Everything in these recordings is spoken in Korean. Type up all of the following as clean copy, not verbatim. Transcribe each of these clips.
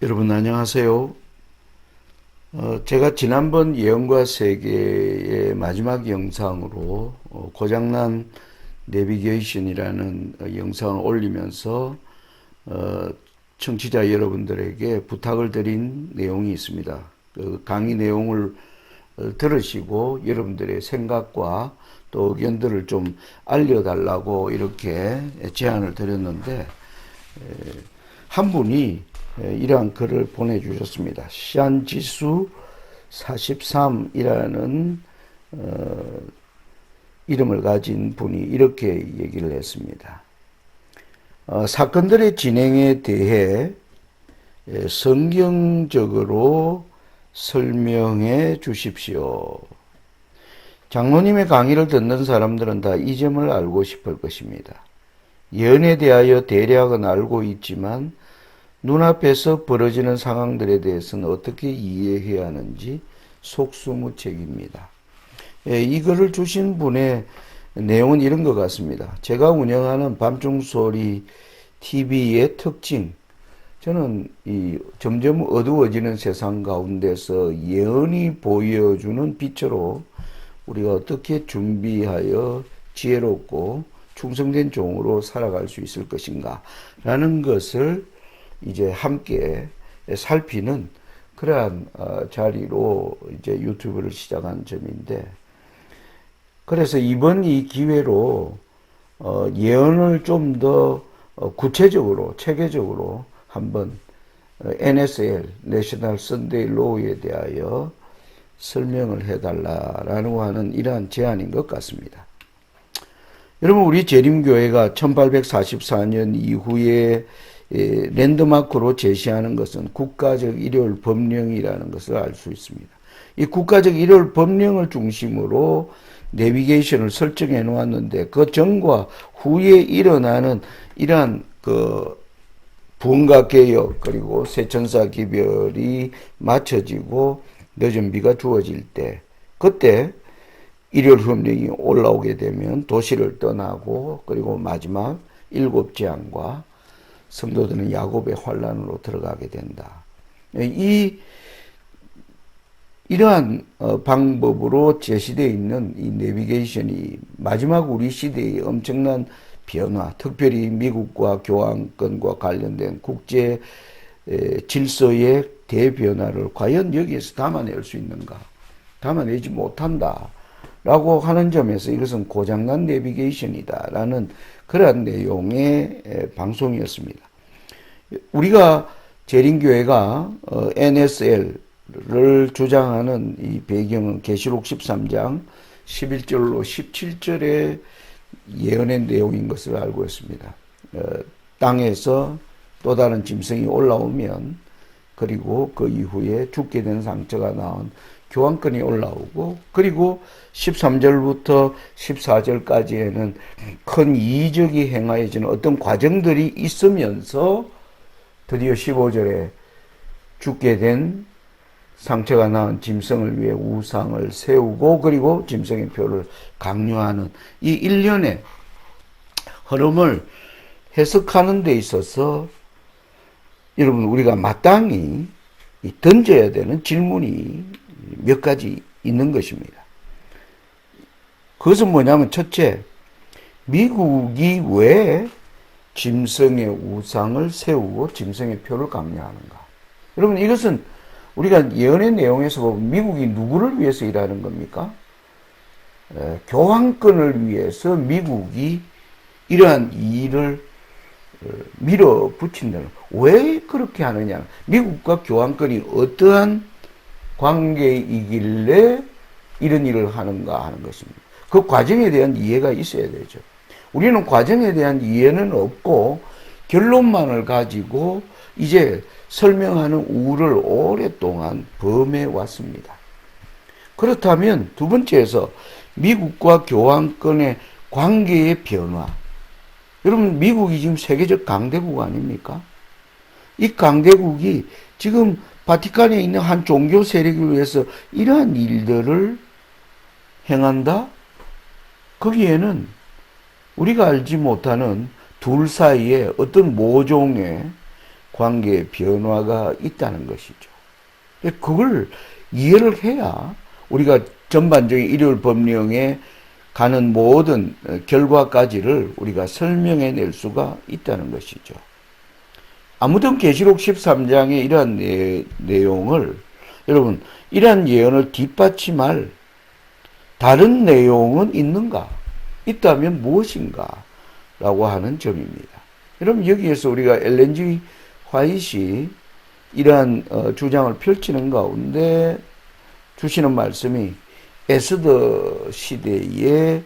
여러분 안녕하세요. 제가 지난번 예언과 세계의 마지막 영상으로 고장난 내비게이션이라는 영상을 올리면서 청취자 여러분들에게 부탁을 드린 내용이 있습니다. 그 강의 내용을 들으시고 여러분들의 생각과 또 의견들을 좀 알려달라고 이렇게 제안을 드렸는데 한 분이 이러한 글을 보내주셨습니다. 시안지수 43이라는 이름을 가진 분이 이렇게 얘기를 했습니다. 사건들의 진행에 대해 성경적으로 설명해 주십시오. 장로님의 강의를 듣는 사람들은 다 이 점을 알고 싶을 것입니다. 예언에 대하여 대략은 알고 있지만 눈앞에서 벌어지는 상황들에 대해서는 어떻게 이해해야 하는지 속수무책입니다. 이 글을 주신 분의 내용은 이런 것 같습니다. 제가 운영하는 밤중소리 TV의 특징, 저는 이 점점 어두워지는 세상 가운데서 예언이 보여주는 빛으로 우리가 어떻게 준비하여 지혜롭고 충성된 종으로 살아갈 수 있을 것인가 라는 것을 이제 함께 살피는 그러한 자리로 이제 유튜브를 시작한 점인데, 그래서 이번 이 기회로 예언을 좀 더 구체적으로 체계적으로 한번 NSL National Sunday Law에 대하여 설명을 해달라라고 하는 이러한 제안인 것 같습니다. 여러분, 우리 재림교회가 1844년 이후에 랜드마크로 제시하는 것은 국가적 일요일 법령이라는 것을 알 수 있습니다. 이 국가적 일요일 법령을 중심으로 내비게이션을 설정해 놓았는데, 그 전과 후에 일어나는 이러한 부흥과 개혁 그리고 새천사 기별이 맞춰지고 늦은 비가 주어질 때, 그때 일요일 법령이 올라오게 되면 도시를 떠나고 그리고 마지막 일곱 재앙과 성도들은 야곱의 환란으로 들어가게 된다. 이러한 방법으로 제시되어 있는 이 내비게이션이 마지막 우리 시대의 엄청난 변화, 특별히 미국과 교환권과 관련된 국제 질서의 대변화를 과연 여기에서 담아낼 수 있는가? 담아내지 못한다 라고 하는 점에서 이것은 고장난 내비게이션이다 라는 그러한 내용의 방송이었습니다. 우리가 재림교회가 NSL을 주장하는 이 배경은 계시록 13장 11절로 17절의 예언의 내용인 것을 알고 있습니다. 땅에서 또 다른 짐승이 올라오면, 그리고 그 이후에 죽게 된 상처가 나온 교환권이 올라오고, 그리고 13절부터 14절까지에는 큰 이적이 행하여지는 어떤 과정들이 있으면서 드디어 15절에 죽게 된 상처가 나은 짐승을 위해 우상을 세우고, 그리고 짐승의 표를 강요하는 이 일련의 흐름을 해석하는 데 있어서 여러분, 우리가 마땅히 던져야 되는 질문이 몇 가지 있는 것입니다. 그것은 뭐냐면, 첫째, 미국이 왜 짐승의 우상을 세우고 짐승의 표를 강요하는가? 여러분, 이것은 우리가 예언의 내용에서 보면 미국이 누구를 위해서 일하는 겁니까? 교황권을 위해서 미국이 이러한 일을 밀어붙인다는, 왜 그렇게 하느냐? 미국과 교황권이 어떠한 관계이길래 이런 일을 하는가 하는 것입니다. 그 과정에 대한 이해가 있어야 되죠. 우리는 과정에 대한 이해는 없고 결론만을 가지고 이제 설명하는 우를 오랫동안 범해 왔습니다. 그렇다면 두 번째에서 미국과 교황권의 관계의 변화. 여러분, 미국이 지금 세계적 강대국 아닙니까? 이 강대국이 지금 바티칸에 있는 한 종교 세력을 위해서 이러한 일들을 행한다? 거기에는 우리가 알지 못하는 둘 사이에 어떤 모종의 관계의 변화가 있다는 것이죠. 그걸 이해를 해야 우리가 전반적인 일요일 법령에 가는 모든 결과까지를 우리가 설명해 낼 수가 있다는 것이죠. 아무튼 계시록 13장의 이러한 내용을 여러분 이러한 예언을 뒷받침할 다른 내용은 있는가? 있다면 무엇인가? 라고 하는 점입니다. 여러분 여기에서 우리가 엘렌 G 화이트이 이러한 주장을 펼치는 가운데 주시는 말씀이 에스더 시대에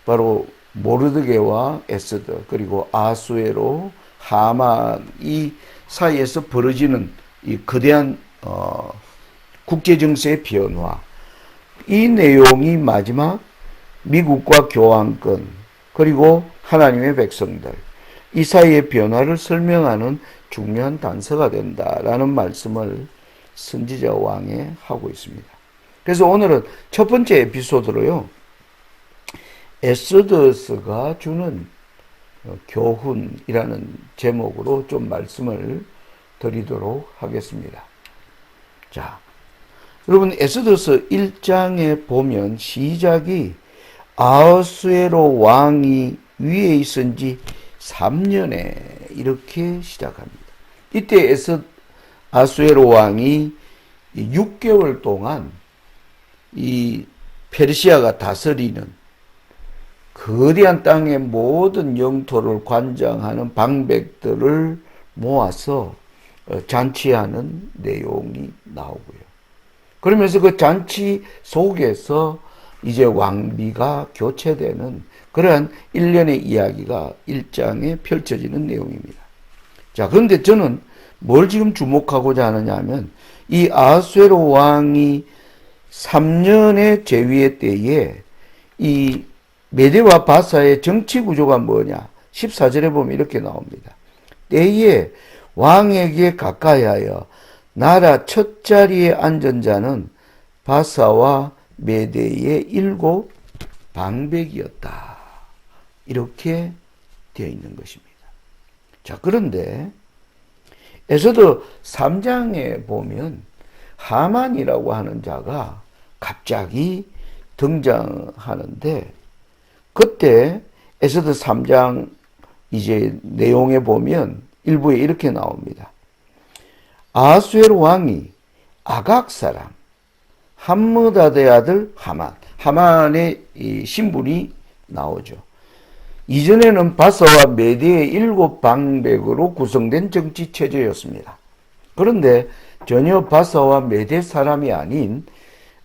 바로 모르드게와 에스더 그리고 아수에로 하만 이 사이에서 벌어지는 이 거대한 국제 정세의 변화, 이 내용이 마지막 미국과 교환권 그리고 하나님의 백성들 이 사이의 변화를 설명하는 중요한 단서가 된다라는 말씀을 선지자 왕에 하고 있습니다. 그래서 오늘은 첫 번째 에피소드로요, 엑소더스가 주는 교훈이라는 제목으로 좀 말씀을 드리도록 하겠습니다. 자, 여러분 엑소더스 1장에 보면 시작이 아하수에로 왕이 위에 있은 지 3년에 이렇게 시작합니다. 이때 아하수에로 왕이 6개월 동안 이 페르시아가 다스리는 거대한 땅의 모든 영토를 관장하는 방백들을 모아서 잔치하는 내용이 나오고요. 그러면서 그 잔치 속에서 이제 왕비가 교체되는 그러한 일련의 이야기가 1장에 펼쳐지는 내용입니다. 자, 그런데 저는 뭘 지금 주목하고자 하느냐 하면 이 아하수에로 왕이 3년의 재위의 때에 이 메대와 바사의 정치 구조가 뭐냐? 14절에 보면 이렇게 나옵니다. 때에 왕에게 가까이하여 나라 첫 자리에 앉은 자는 바사와 메대의 7 방백이었다. 이렇게 되어 있는 것입니다. 자, 그런데 에스더 3장에 보면 하만이라고 하는 자가 갑자기 등장하는데 그때 에스더 3장 이제 내용에 보면 일부에 이렇게 나옵니다. 아하수에로 왕이 아각 사람 함므다드의 아들 하만의 이 신분이 나오죠. 이전에는 바사와 메대의 7 방백으로 구성된 정치 체제였습니다. 그런데 전혀 바사와 메대 사람이 아닌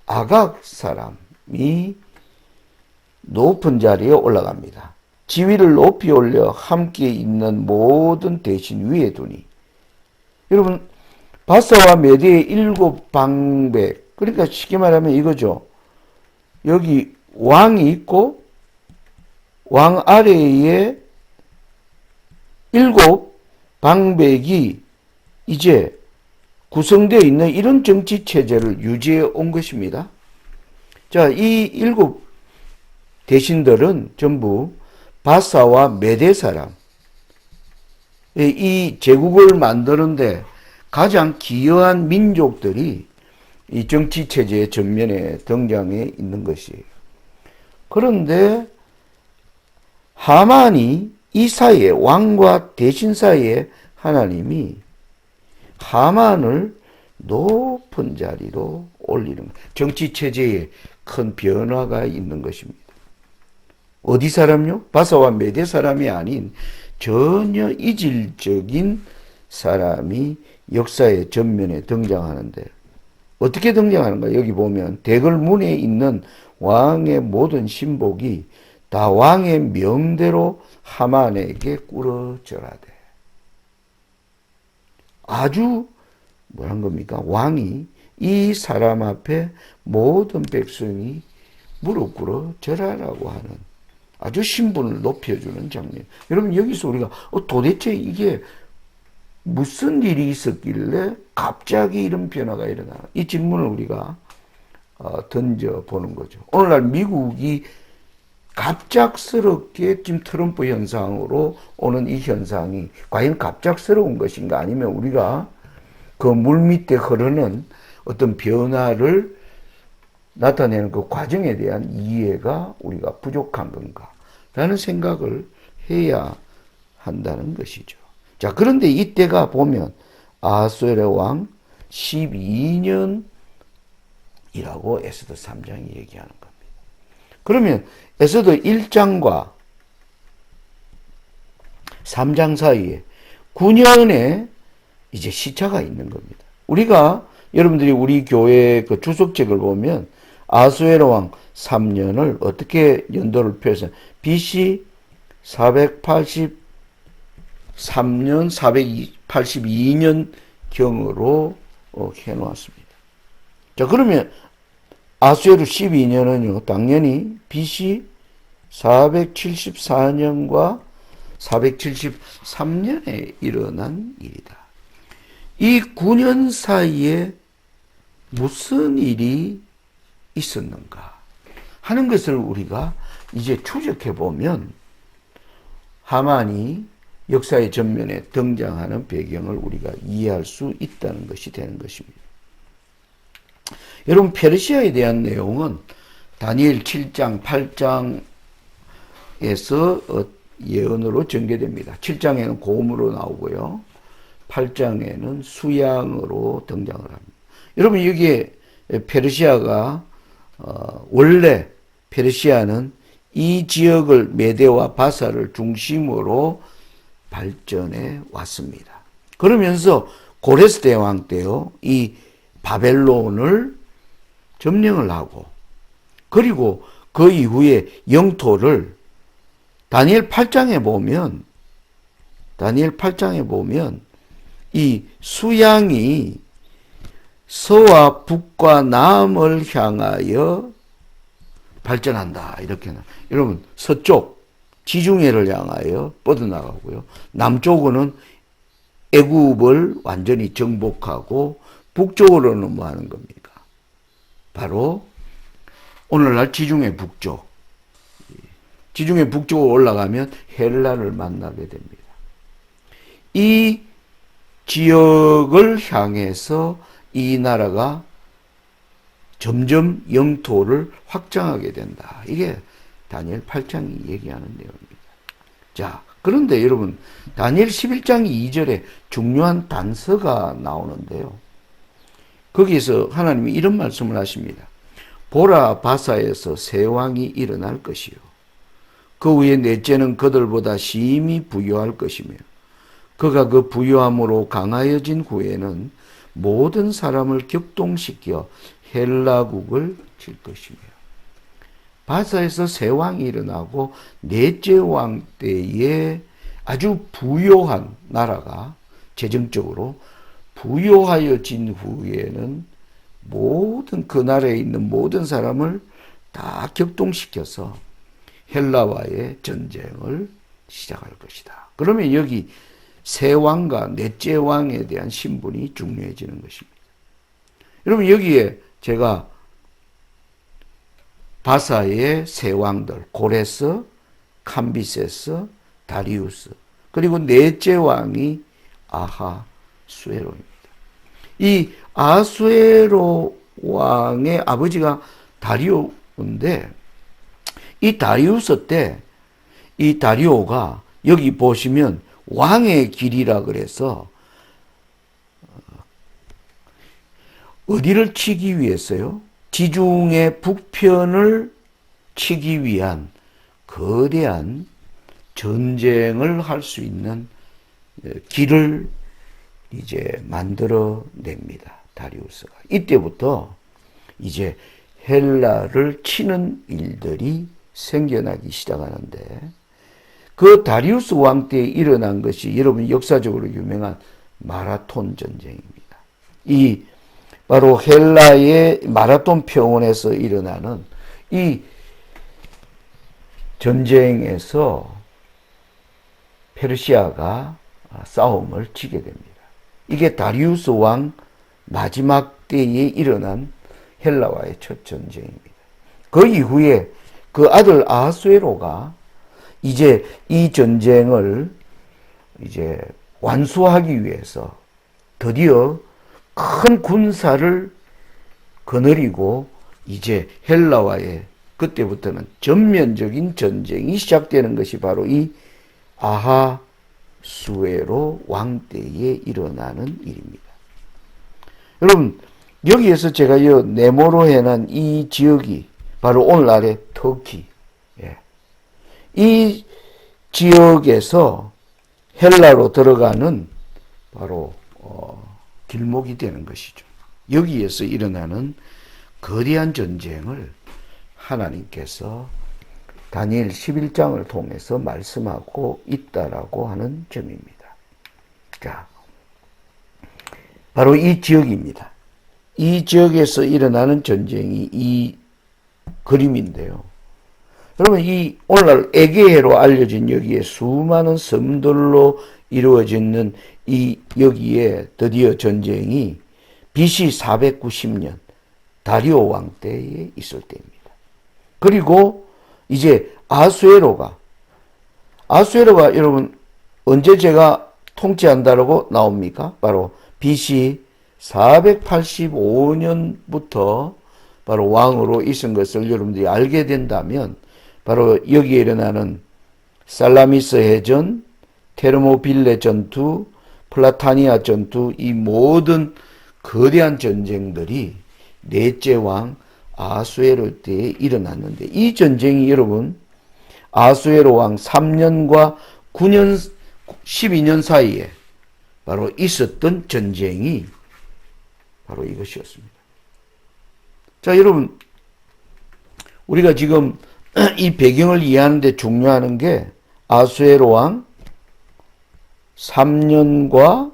아각 사람이 높은 자리에 올라갑니다. 지위를 높이 올려 함께 있는 모든 대신 위에 두니. 여러분 바사와 메대의 7 방백, 그러니까 쉽게 말하면 이거죠. 여기 왕이 있고 왕 아래에 7 방백이 이제 구성되어 있는 이런 정치 체제를 유지해 온 것입니다. 자, 이 7 대신들은 전부 바사와 메대 사람, 이 제국을 만드는데 가장 기여한 민족들이 이 정치 체제의 전면에 등장해 있는 것이에요. 그런데 하만이 이 사이에 왕과 대신 사이에 하나님이 하만을 높은 자리로 올리는 거예요. 정치 체제에 큰 변화가 있는 것입니다. 어디 사람요? 바사와 메대 사람이 아닌 전혀 이질적인 사람이 역사의 전면에 등장하는데 어떻게 등장하는가? 여기 보면 대궐문에 있는 왕의 모든 신복이 다 왕의 명대로 하만에게 꾸러져라되. 아주 뭐란 겁니까? 왕이 이 사람 앞에 모든 백성이 무릎 꿇어 절하라고 하는 아주 신분을 높여주는 장면. 여러분 여기서 우리가 도대체 이게 무슨 일이 있었길래 갑자기 이런 변화가 일어나나? 이 질문을 우리가 던져보는 거죠. 오늘날 미국이 갑작스럽게 지금 트럼프 현상으로 오는 이 현상이 과연 갑작스러운 것인가, 아니면 우리가 그 물 밑에 흐르는 어떤 변화를 나타내는 그 과정에 대한 이해가 우리가 부족한 건가 라는 생각을 해야 한다는 것이죠. 자, 그런데 이때가 보면 아하수에로 왕 12년이라고 에스더 3장이 얘기하는 겁니다. 그러면 에스더 1장과 3장 사이에 9년의 이제 시차가 있는 겁니다. 우리가 여러분들이 우리 교회 그 주석책을 보면 아하수에로 왕 3년을 어떻게 연도를 표해서 BC 483년 482년 경으로 해놓았습니다. 자, 그러면 아하수에로 12년은요 당연히 BC 474년과 473년에 일어난 일이다. 이 9년 사이에 무슨 일이 있었는가 하는 것을 우리가 이제 추적해 보면 하만이 역사의 전면에 등장하는 배경을 우리가 이해할 수 있다는 것이 되는 것입니다. 여러분, 페르시아에 대한 내용은 다니엘 7장, 8장에서 예언으로 전개됩니다. 7장에는 고음으로 나오고요. 8장에는 수양으로 등장을 합니다. 여러분, 여기에 페르시아가 원래 페르시아는 이 지역을 메대와 바사를 중심으로 발전해 왔습니다. 그러면서 고레스 대왕 때요, 이 바벨론을 점령을 하고, 그리고 그 이후에 영토를 다니엘 8장에 보면 이 수양이 서와 북과 남을 향하여 발전한다. 이렇게는. 여러분, 서쪽 지중해를 향하여 뻗어나가고요. 남쪽으로는 애굽을 완전히 정복하고 북쪽으로는 뭐 하는 겁니까? 바로 오늘날 지중해 북쪽. 지중해 북쪽으로 올라가면 헬라를 만나게 됩니다. 이 지역을 향해서 이 나라가 점점 영토를 확장하게 된다. 이게 다니엘 8장이 얘기하는 내용입니다. 자, 그런데 여러분, 다니엘 11장 2절에 중요한 단서가 나오는데요. 거기서 하나님이 이런 말씀을 하십니다. 보라, 바사에서 새 왕이 일어날 것이요. 그 후에 넷째는 그들보다 심히 부유할 것이며 그가 그 부유함으로 강하여진 후에는 모든 사람을 격동시켜 헬라국을 칠 것이며, 바사에서 새 왕이 일어나고 넷째 왕 때에 아주 부유한 나라가 재정적으로 부유하여진 후에는 모든 그 나라에 있는 모든 사람을 다 격동시켜서 헬라와의 전쟁을 시작할 것이다. 그러면 여기 새 왕과 넷째 왕에 대한 신분이 중요해지는 것입니다. 여러분, 여기에 제가 바사의 새 왕들, 고레스, 캄비세스, 다리우스, 그리고 넷째 왕이 아하수에로입니다. 이 아하수에로 왕의 아버지가 다리오인데, 이 다리우스 때 이 다리오가 여기 보시면 왕의 길이라 그래서 어디를 치기 위해서요? 지중해 북편을 치기 위한 거대한 전쟁을 할 수 있는 길을 이제 만들어 냅니다. 다리우스가. 이때부터 이제 헬라를 치는 일들이 생겨나기 시작하는데, 그 다리우스 왕 때 일어난 것이 여러분 역사적으로 유명한 마라톤 전쟁입니다. 이 바로 헬라의 마라톤 평원에서 일어나는 이 전쟁에서 페르시아가 싸움을 치게 됩니다. 이게 다리우스 왕 마지막 때에 일어난 헬라와의 첫 전쟁입니다. 그 이후에 그 아들 아하수에로가 이제 이 전쟁을 이제 완수하기 위해서 드디어 큰 군사를 거느리고 이제 헬라와의 그때부터는 전면적인 전쟁이 시작되는 것이 바로 이 아하수에로 왕 때에 일어나는 일입니다. 여러분, 여기에서 제가 네모로 해놓은 이 지역이 바로 오늘날의 터키. 이 지역에서 헬라로 들어가는 바로 길목이 되는 것이죠. 여기에서 일어나는 거대한 전쟁을 하나님께서 다니엘 11장을 통해서 말씀하고 있다라고 하는 점입니다. 자, 바로 이 지역입니다. 이 지역에서 일어나는 전쟁이 이 그림인데요. 여러분, 이 오늘날 에게해로 알려진 여기에 수많은 섬들로 이루어지는 이 여기에 드디어 전쟁이 BC 490년 다리오 왕 때에 있을 때입니다. 그리고 이제 아하수에로가 여러분 언제 제가 통치한다라고 나옵니까? 바로 BC 485년부터 바로 왕으로 있은 것을 여러분들이 알게 된다면 바로 여기에 일어나는 살라미스 해전, 테르모빌레 전투, 플라타니아 전투, 이 모든 거대한 전쟁들이 넷째 왕 아하수에로 때에 일어났는데, 이 전쟁이 여러분 아하수에로 왕 3년과 9년 12년 사이에 바로 있었던 전쟁이 바로 이것이었습니다. 자, 여러분, 우리가 지금 이 배경을 이해하는 데 중요한 게 아하수에로 왕 3년과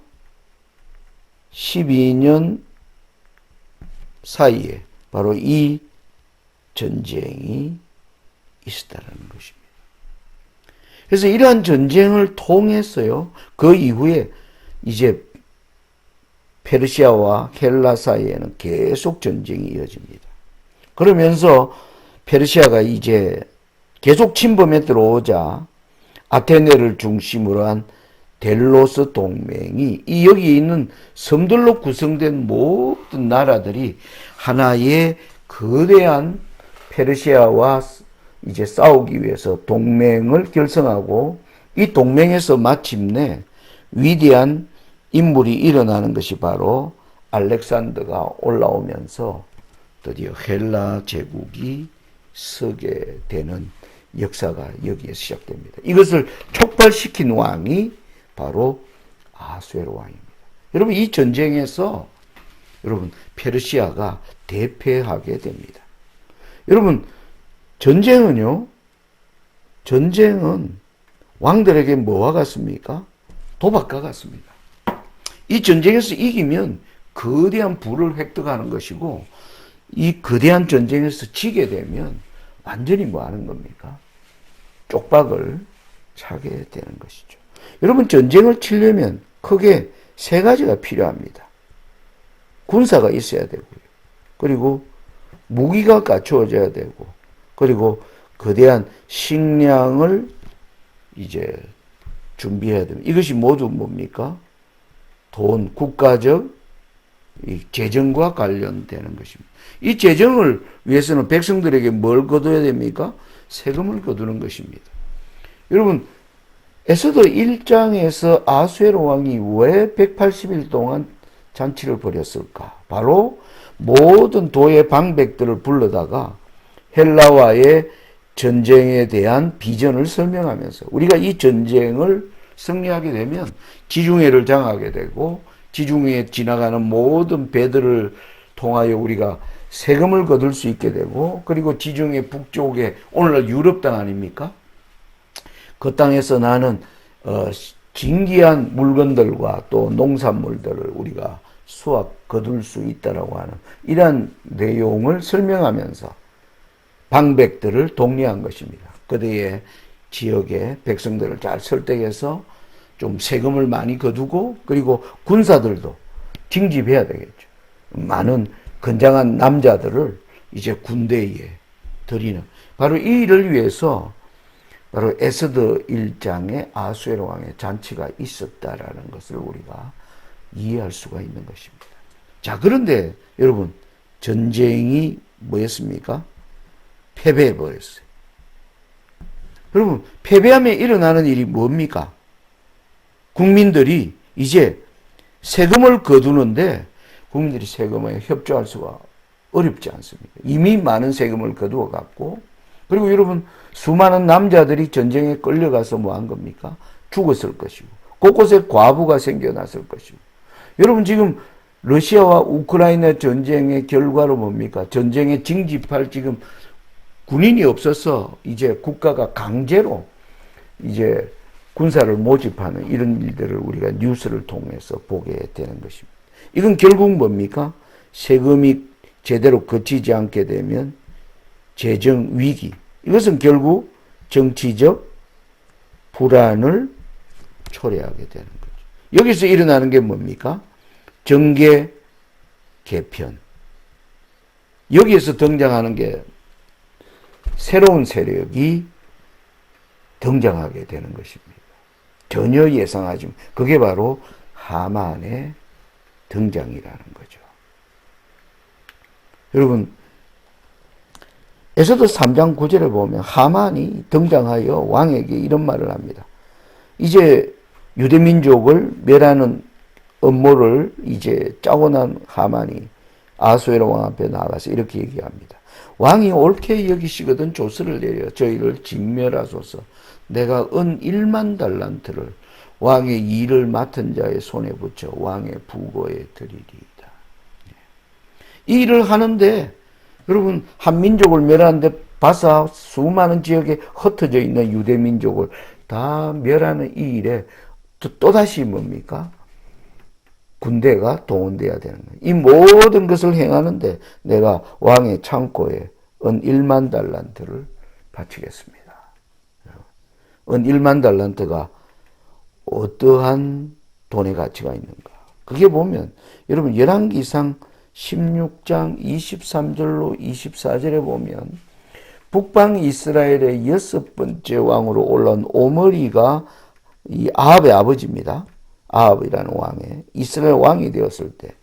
12년 사이에 바로 이 전쟁이 있었다는 것입니다. 그래서 이러한 전쟁을 통해서요, 그 이후에 이제 페르시아와 헬라 사이에는 계속 전쟁이 이어집니다. 그러면서 페르시아가 이제 계속 침범에 들어오자 아테네를 중심으로 한 델로스 동맹이 이 여기 있는 섬들로 구성된 모든 나라들이 하나의 거대한 페르시아와 이제 싸우기 위해서 동맹을 결성하고, 이 동맹에서 마침내 위대한 인물이 일어나는 것이 바로 알렉산더가 올라오면서 드디어 헬라 제국이 서게 되는 역사가 여기에 시작됩니다. 이것을 촉발시킨 왕이 바로 아하수에로 왕입니다. 여러분, 이 전쟁에서 여러분 페르시아가 대패하게 됩니다. 여러분, 전쟁은 왕들에게 뭐와 같습니까? 도박과 같습니다. 이 전쟁에서 이기면 거대한 부를 획득하는 것이고, 이 거대한 전쟁에서 지게 되면 완전히 뭐 하는 겁니까? 쪽박을 차게 되는 것이죠. 여러분, 전쟁을 치려면 크게 세 가지가 필요합니다. 군사가 있어야 되고요. 그리고 무기가 갖추어져야 되고, 그리고 거대한 식량을 이제 준비해야 됩니다. 이것이 모두 뭡니까? 돈, 국가적 이 재정과 관련되는 것입니다. 이 재정을 위해서는 백성들에게 뭘 거둬야 됩니까? 세금을 거두는 것입니다. 여러분, 에스더 1장에서 아하수에로 왕이 왜 180일 동안 잔치를 벌였을까? 바로 모든 도의 방백들을 불러다가 헬라와의 전쟁에 대한 비전을 설명하면서, 우리가 이 전쟁을 승리하게 되면 지중해를 장하게 되고, 지중해에 지나가는 모든 배들을 통하여 우리가 세금을 거둘 수 있게 되고, 그리고 지중해 북쪽에 오늘날 유럽 땅 아닙니까? 그 땅에서 나는 진귀한 물건들과 또 농산물들을 우리가 수확 거둘 수 있다라고 하는 이러한 내용을 설명하면서 방백들을 독려한 것입니다. 그대의 지역의 백성들을 잘 설득해서 좀 세금을 많이 거두고, 그리고 군사들도 징집해야 되겠죠. 많은 건장한 남자들을 이제 군대에 들이는, 바로 이 일을 위해서 바로 에스더 1장에 아수에로 왕의 잔치가 있었다라는 것을 우리가 이해할 수가 있는 것입니다. 자, 그런데 여러분, 전쟁이 뭐였습니까? 패배해 버렸어요. 여러분, 패배하면 일어나는 일이 뭡니까? 국민들이 이제 세금을 거두는데 국민들이 세금에 협조할 수가 어렵지 않습니다. 이미 많은 세금을 거두어 갔고, 그리고 여러분, 수많은 남자들이 전쟁에 끌려가서 뭐 한 겁니까? 죽었을 것이고, 곳곳에 과부가 생겨났을 것이고. 여러분, 지금 러시아와 우크라이나 전쟁의 결과로 뭡니까? 전쟁에 징집할 지금 군인이 없어서 이제 국가가 강제로 이제 군사를 모집하는 이런 일들을 우리가 뉴스를 통해서 보게 되는 것입니다. 이건 결국 뭡니까? 세금이 제대로 거치지 않게 되면 재정 위기. 이것은 결국 정치적 불안을 초래하게 되는 거죠. 여기서 일어나는 게 뭡니까? 정계 개편. 여기에서 등장하는 게 새로운 세력이 등장하게 되는 것입니다. 전혀 예상하지 못. 그게 바로 하만의 등장이라는 거죠. 여러분, 에스더 3장 9절에 보면 하만이 등장하여 왕에게 이런 말을 합니다. 이제 유대민족을 멸하는 음모를 이제 짜고 난 하만이 아수에로 왕 앞에 나가서 이렇게 얘기합니다. 왕이 옳게 여기시거든 조서를 내려 저희를 진멸하소서. 내가 은 1만 달란트를 왕의 일을 맡은 자의 손에 붙여 왕의 부고에 드리리이다. 이 일을 하는데 여러분, 한 민족을 멸하는데 바사 수많은 지역에 흩어져 있는 유대민족을 다 멸하는 이 일에 또다시 뭡니까? 군대가 동원돼야 되는 거예요. 이 모든 것을 행하는데 내가 왕의 창고에 은 1만 달란트를 바치겠습니다. 은 1만 달란트가 어떠한 돈의 가치가 있는가? 그게 보면 여러분 열왕기상 16장 23절로 24절에 보면 북방 이스라엘의 6번째 왕으로 올라온 오므리가 이 아합의 아버지입니다. 아합이라는 왕의 이스라엘 왕이 되었을 때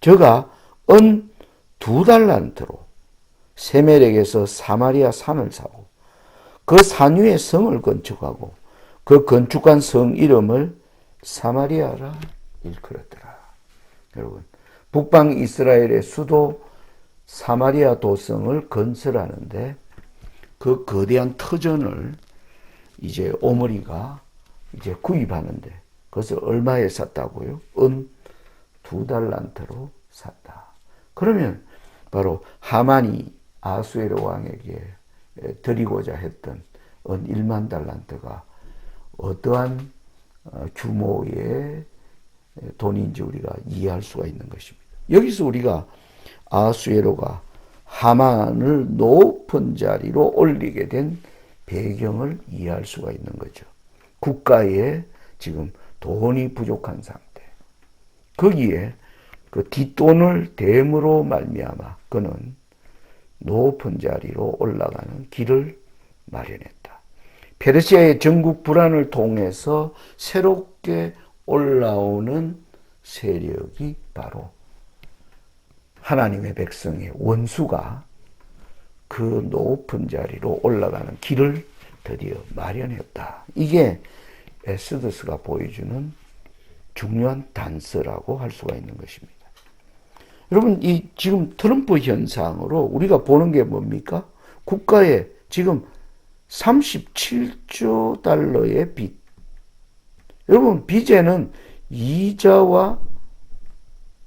저가 은 2달란트로 세멜에게서 사마리아 산을 사고 그 산 위에 성을 건축하고 그 건축한 성 이름을 사마리아라 일컬었더라. 여러분, 북방 이스라엘의 수도 사마리아 도성을 건설하는데 그 거대한 터전을 이제 오므리가 이제 구입하는데 그것을 얼마에 샀다고요? 은 2달란트로 샀다. 그러면 바로 하만이 아수에로 왕에게 드리고자 했던 은 1만 달란트가 어떠한 규모의 돈인지 우리가 이해할 수가 있는 것입니다. 여기서 우리가 아수에로가 하만을 높은 자리로 올리게 된 배경을 이해할 수가 있는 거죠. 국가에 지금 돈이 부족한 상태. 거기에 그 뒷돈을 댐으로 말미암아 그는 높은 자리로 올라가는 길을 마련했다. 페르시아의 전국 불안을 통해서 새롭게 올라오는 세력이 바로 하나님의 백성의 원수가 그 높은 자리로 올라가는 길을 드디어 마련했다. 이게 에스더스가 보여주는 중요한 단서라고 할 수가 있는 것입니다. 여러분, 이 지금 트럼프 현상으로 우리가 보는 게 뭡니까? 국가에 지금 37조 달러의 빚. 여러분, 빚에는 이자와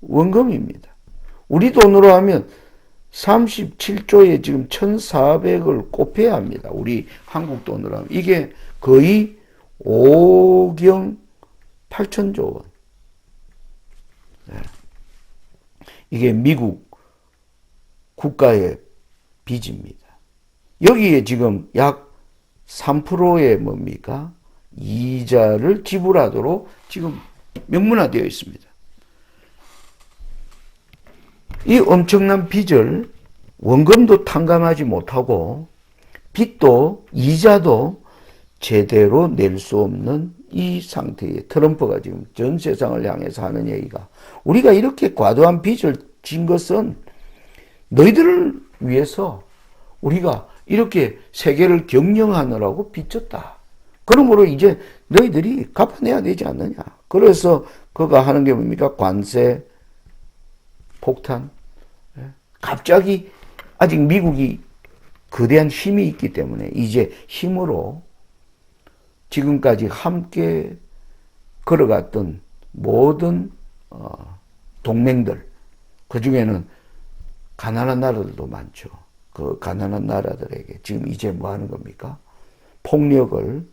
원금입니다. 우리 돈으로 하면 37조에 지금 1,400을 곱해야 합니다. 우리 한국 돈으로 하면. 이게 거의 5경 8천조 원. 네. 이게 미국 국가의 빚입니다. 여기에 지금 약 3%의 뭡니까? 이자를 지불하도록 지금 명문화되어 있습니다. 이 엄청난 빚을 원금도 탕감하지 못하고 빚도 이자도 제대로 낼 수 없는 이 상태에 트럼프가 지금 전 세상을 향해서 하는 얘기가, 우리가 이렇게 과도한 빚을 진 것은 너희들을 위해서 우리가 이렇게 세계를 경영하느라고 빚졌다. 그러므로 이제 너희들이 갚아내야 되지 않느냐. 그래서 그가 하는 게 뭡니까? 관세 폭탄. 갑자기 아직 미국이 거대한 힘이 있기 때문에 이제 힘으로 지금까지 함께 걸어갔던 모든 동맹들, 그 중에는 가난한 나라들도 많죠. 그 가난한 나라들에게 지금 이제 뭐 하는 겁니까? 폭력을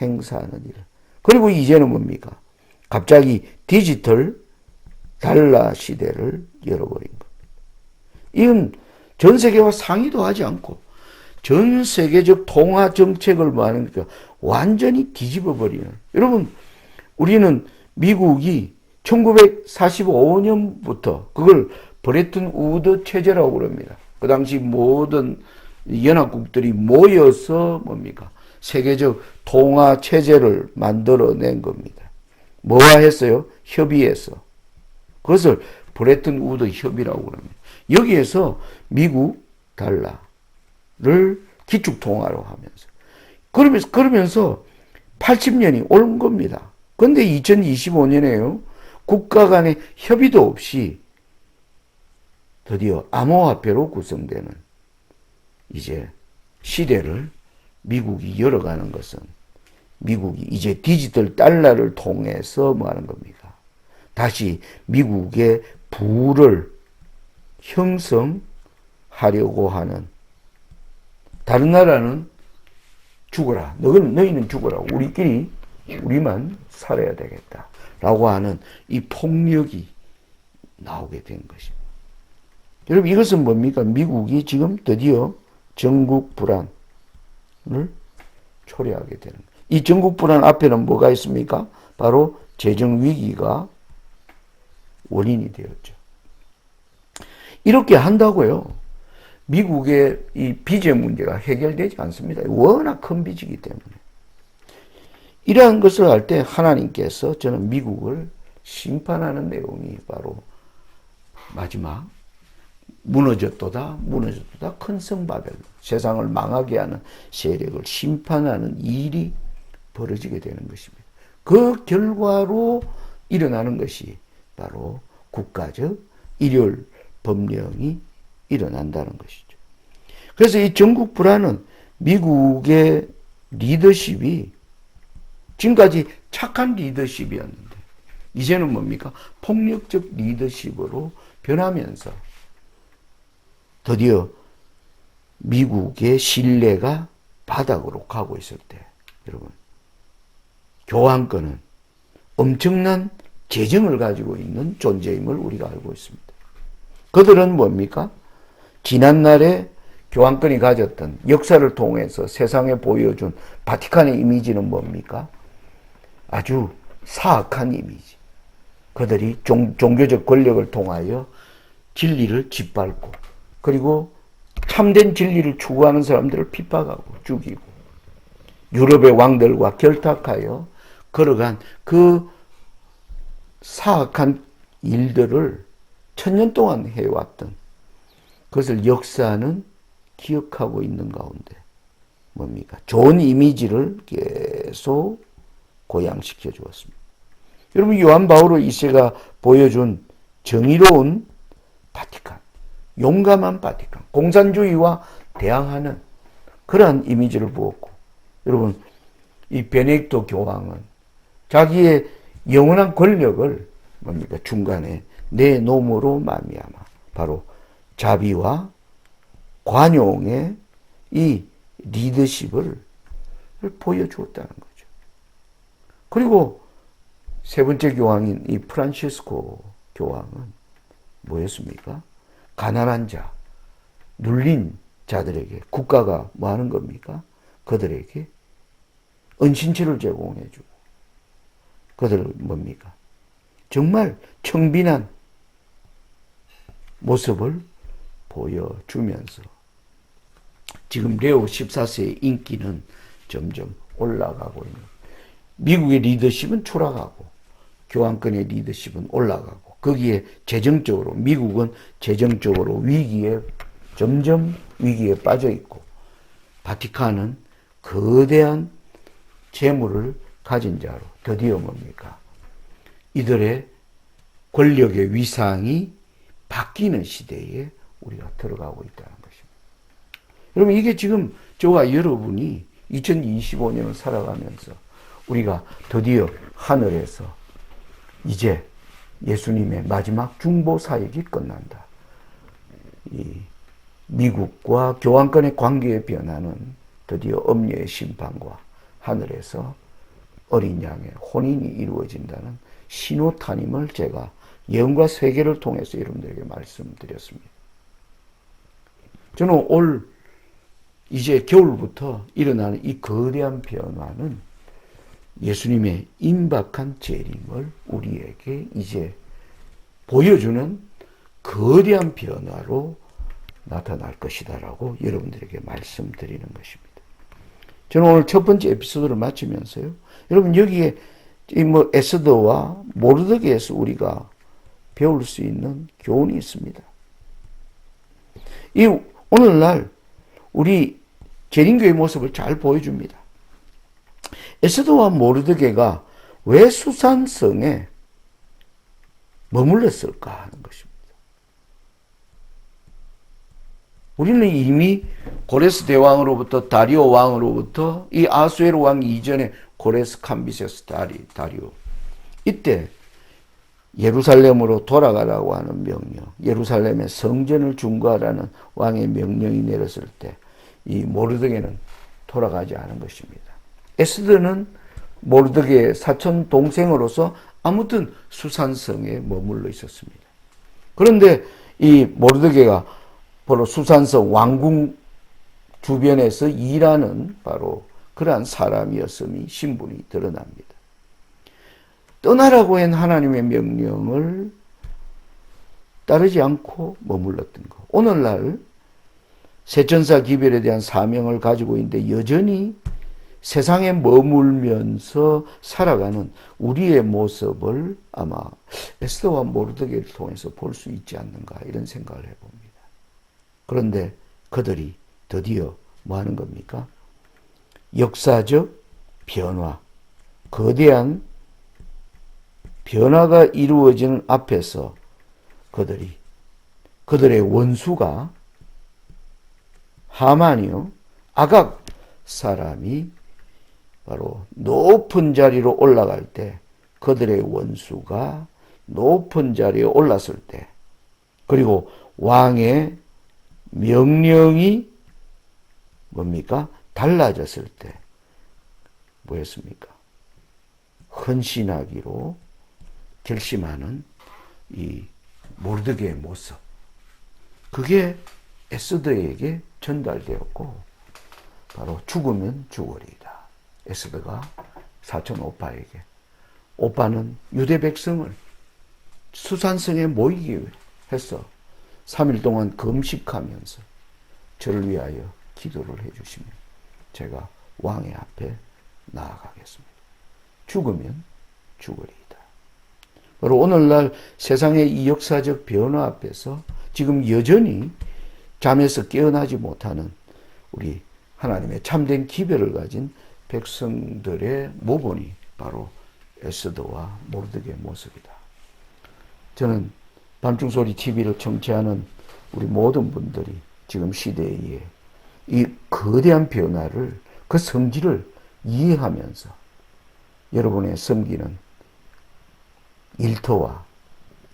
행사하는 일. 그리고 이제는 뭡니까? 갑자기 디지털 달러 시대를 열어버린 겁니다. 이건 전 세계와 상의도 하지 않고 전 세계적 통화 정책을 뭐 하는 거죠? 완전히 뒤집어 버리는. 여러분, 우리는 미국이 1945년부터 그걸 브레튼 우드 체제라고 그럽니다. 그 당시 모든 연합국들이 모여서 뭡니까? 세계적 통화 체제를 만들어낸 겁니다. 뭐와 했어요? 협의해서. 그것을 브레튼 우드 협의라고 그럽니다. 여기에서 미국 달러를 기축통화로 하면서 그러면서 80년이 온 겁니다. 그런데 2025년에요. 국가 간의 협의도 없이 드디어 암호화폐로 구성되는 이제 시대를 미국이 열어가는 것은, 미국이 이제 디지털 달러를 통해서 뭐 하는 겁니까? 다시 미국의 부를 형성하려고 하는, 다른 나라는 죽어라. 너희는 죽어라. 우리만 살아야 되겠다. 라고 하는 이 폭력이 나오게 된 것입니다. 여러분, 이것은 뭡니까? 미국이 지금 드디어 전국 불안을 초래하게 되는 거예요. 이 전국 불안 앞에는 뭐가 있습니까? 바로 재정 위기가 원인이 되었죠. 이렇게 한다고요. 미국의 이 빚의 문제가 해결되지 않습니다. 워낙 큰 빚이기 때문에. 이러한 것을 할 때 하나님께서 저는 미국을 심판하는 내용이 바로 마지막 무너졌도다 큰 성바벨, 세상을 망하게 하는 세력을 심판하는 일이 벌어지게 되는 것입니다. 그 결과로 일어나는 것이 바로 국가적 일요일 법령이 일어난다는 것이죠. 그래서 이 전국 불안은 미국의 리더십이 지금까지 착한 리더십이었는데 이제는 뭡니까? 폭력적 리더십으로 변하면서 드디어 미국의 신뢰가 바닥으로 가고 있을 때, 여러분, 교황권은 엄청난 재정을 가지고 있는 존재임을 우리가 알고 있습니다. 그들은 뭡니까? 지난날에 교황권이 가졌던 역사를 통해서 세상에 보여준 바티칸의 이미지는 뭡니까? 아주 사악한 이미지. 그들이 종교적 권력을 통하여 진리를 짓밟고, 그리고 참된 진리를 추구하는 사람들을 핍박하고 죽이고, 유럽의 왕들과 결탁하여 걸어간 그 사악한 일들을 천년 동안 해왔던 그것을 역사는 기억하고 있는 가운데 뭡니까? 좋은 이미지를 계속 고양시켜 주었습니다. 여러분, 요한 바오로 2세가 보여준 정의로운 바티칸, 용감한 바티칸, 공산주의와 대항하는 그러한 이미지를 부었고, 여러분, 이 베네딕토 교황은 자기의 영원한 권력을 뭡니까? 중간에 내놓음으로 말미암아 바로 자비와 관용의 이 리더십을 보여주었다는 거죠. 그리고 세 번째 교황인 이 프란시스코 교황은 뭐였습니까? 가난한 자, 눌린 자들에게 국가가 뭐 하는 겁니까? 그들에게 은신처를 제공해주고, 그들을 뭡니까? 정말 청빈한 모습을 보여주면서 지금 레오 14세의 인기는 점점 올라가고 있는, 미국의 리더십은 추락하고 교황권의 리더십은 올라가고, 거기에 재정적으로 미국은 재정적으로 위기에 점점 위기에 빠져 있고, 바티칸은 거대한 재물을 가진 자로 드디어 뭡니까? 이들의 권력의 위상이 바뀌는 시대에 우리가 들어가고 있다는 것입니다. 여러분, 이게 지금 저와 여러분이 2025년을 살아가면서 우리가 드디어 하늘에서 이제 예수님의 마지막 중보 사역이 끝난다. 이 미국과 교황권의 관계의 변화는 드디어 엄녀의 심판과 하늘에서 어린 양의 혼인이 이루어진다는 신호탄임을 제가 예언과 세계를 통해서 여러분들에게 말씀드렸습니다. 저는 올 이제 겨울부터 일어나는 이 거대한 변화는 예수님의 임박한 재림을 우리에게 이제 보여주는 거대한 변화로 나타날 것이다라고 여러분들에게 말씀드리는 것입니다. 저는 오늘 첫 번째 에피소드를 마치면서요, 여러분 여기에 에스더와 모르드게에서 우리가 배울 수 있는 교훈이 있습니다. 이 오늘날 우리 재림교의 모습을 잘 보여줍니다. 에스더와 모르드게가 왜 수산성에 머물렀을까 하는 것입니다. 우리는 이미 고레스 대왕으로부터 다리오 왕으로부터 이 아수에로 왕 이전에 고레스 캄비세스 다리오, 이때 예루살렘으로 돌아가라고 하는 명령, 예루살렘의 성전을 중거하라는 왕의 명령이 내렸을 때 이 모르드게는 돌아가지 않은 것입니다. 에스더는 모르드게의 사촌 동생으로서 아무튼 수산성에 머물러 있었습니다. 그런데 이 모르드게가 바로 수산성 왕궁 주변에서 일하는 바로 그러한 사람이었음이 신분이 드러납니다. 떠나라고 한 하나님의 명령을 따르지 않고 머물렀던 것. 오늘날 세천사 기별에 대한 사명을 가지고 있는데 여전히 세상에 머물면서 살아가는 우리의 모습을 아마 에스더와 모르드게를 통해서 볼 수 있지 않는가, 이런 생각을 해봅니다. 그런데 그들이 드디어 뭐 하는 겁니까? 역사적 변화, 거대한 변화가 이루어지는 앞에서 그들의 원수가 하만이요, 아각 사람이 바로 높은 자리로 올라갈 때, 그들의 원수가 높은 자리에 올랐을 때, 그리고 왕의 명령이 뭡니까? 달라졌을 때 뭐였습니까? 헌신하기로 결심하는 이 모르드게의 모습, 그게 에스더에게 전달되었고, 바로 죽으면 죽으리이다. 에스더가 사촌 오빠에게, 오빠는 유대 백성을 수산성에 모이기 위해서 3일 동안 금식하면서 저를 위하여 기도를 해주시면 제가 왕의 앞에 나아가겠습니다. 죽으면 죽으리이다. 바로 오늘날 세상의 이 역사적 변화 앞에서 지금 여전히 잠에서 깨어나지 못하는 우리 하나님의 참된 기별을 가진 백성들의 모본이 바로 에스더와 모르드게의 모습이다. 저는 밤중소리 TV를 청취하는 우리 모든 분들이 지금 시대에 이 거대한 변화를, 그 성질을 이해하면서 여러분의 섬기는 일터와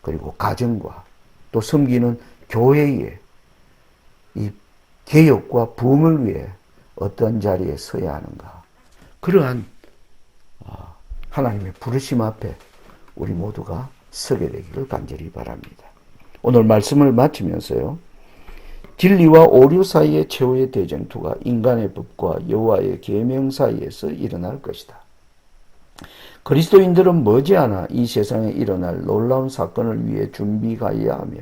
그리고 가정과 또 섬기는 교회의 이 개혁과 부흥을 위해 어떤 자리에 서야 하는가, 그러한 하나님의 부르심 앞에 우리 모두가 서게 되기를 간절히 바랍니다. 오늘 말씀을 마치면서요, 진리와 오류 사이의 최후의 대쟁투가 인간의 법과 여호와의 계명 사이에서 일어날 것이다. 그리스도인들은 머지않아 이 세상에 일어날 놀라운 사건을 위해 준비하여야 하며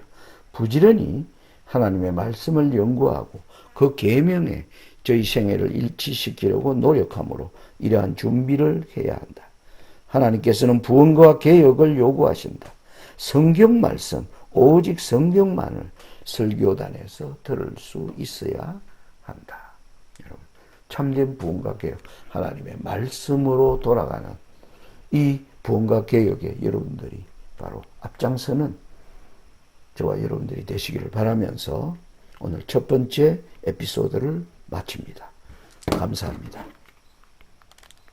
부지런히 하나님의 말씀을 연구하고 그 계명에 저희 생애를 일치시키려고 노력함으로 이러한 준비를 해야 한다. 하나님께서는 부흥과 개혁을 요구하신다. 성경 말씀, 오직 성경만을 설교단에서 들을 수 있어야 한다. 여러분, 참된 부흥과 개혁, 하나님의 말씀으로 돌아가는 이 부흥과 개혁에 여러분들이 바로 앞장서는 저와 여러분들이 되시기를 바라면서 오늘 첫 번째 에피소드를 마칩니다. 감사합니다.